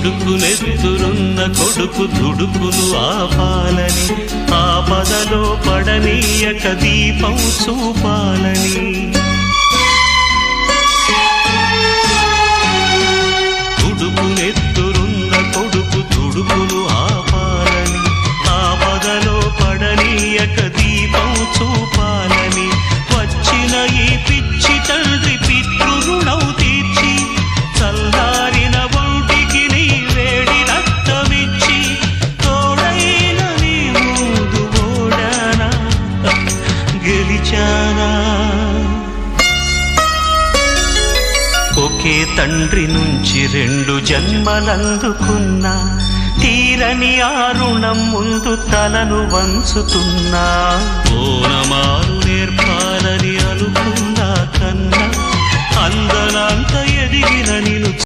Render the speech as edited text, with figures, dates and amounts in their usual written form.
కొడుకునెత్తురున్న కొడుకు దుడుకులు ఆపాలని, ఆపదలో పడనీయక దీపం చూపాలని. కొడుకునెత్తురున్న కొడుకు దుడుకులు ఆపాలని, ఆపదలో పడనీయక దీపం చూపాలని. వచ్చిన ఈ పిచ్చి తండ్రి పితృరుణం తీర్చి, చల్లారిన ఒంటికి నీ వేడి రక్తమిచ్చి, తోడైన నీ ముందు ఓడానా గెలిచానా. ఒకే తండ్రి నుంచి 2 జన్మలందుకున్నా, తీరని ఆ రుణం ముందు తలను వంచుతున్నా. ఓనమారు నేర్పాలని అనుకున్నా కన్నా, అందనంత ఎదిగిన నిన్ను